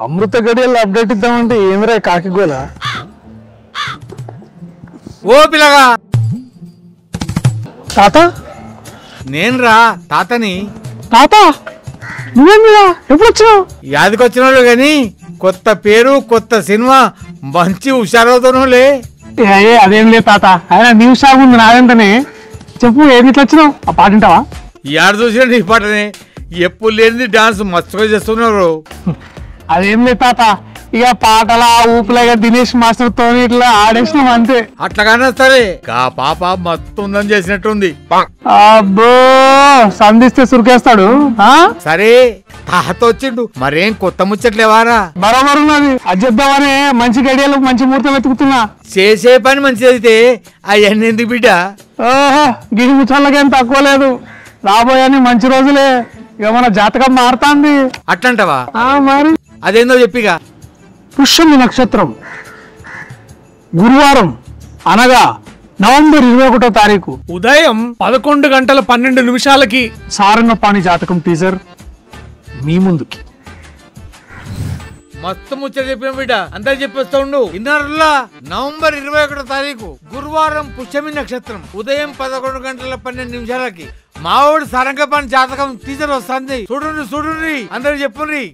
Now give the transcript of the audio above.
అమృత గడియల్లో update ఇద్దామంటే ఏమిరా కాకిగోల. ఓ పిల్లగా తాత నేను రా తాతని. తాత నువ్వేమిరా ఎప్పుడు వచ్చినావు? యాదికొచ్చినాడు గాని కొత్త పేరు కొత్త సినిమా మంచి హుషారవుతానులే. అదేం లేదు తాత, ఆయన న్యూస్ షాప్ ఉంది నాదంటనే. చెప్పు ఏది ఇట్లా వచ్చినావు? ఆ పాట వింటావా? యాడ చూసినా నీ పాటనే, ఎప్పుడు లేనిది డాన్స్ మస్తుగా చేస్తున్నారు. అదేం లేదు తాత, ఇక పాటల ఊపులాగా దినేష్ మాస్టర్ తో ఇట్లా ఆడేసినాం అంతే. అట్లాగానే సరే కా పాప మస్తు ఉందని చేసినట్టుంది. అబ్బో సంధిస్తే సురికేస్తాడు. సరే తాత వచ్చిండు, మరేం కొత్త ముచ్చట్లేవారా? బరోబరు ఉన్నది, అది చెప్దామని మంచి గడియలు మంచి ముహూర్తం వెతుకుతున్నా. చేసే పని మంచిదైతే అవన్నీ ఎందుకు బిడ్డ? ఓహో గిరి ముచ్చళ్ళకేం తక్కువ లేదు, రాబోయని మంచి రోజులే. ఇక మన జాతకం మారుతాంది. అట్లంటవా? మరి అదేందో చెప్పిగా. పుష్యమి నక్షత్రం గురువారం అనగా నవంబర్ 21వ తారీఖు ఉదయం 11:12 సారంగపాణి జాతకం టీజర్ మీ ముందుకి. మస్తు ముచ్చట చెప్పిన బిడ్డ, అంతా చెప్పేస్తా ఉండు. ఇన్నర్లా నవంబర్ 21వ తారీఖు గురువారం పుష్యమి నక్షత్రం ఉదయం 11:12 మావోడు సారంగపాణి జాతకం టీజర్ వస్తుంది. చూడుండ్రి అందరు చెప్పుండ్రి.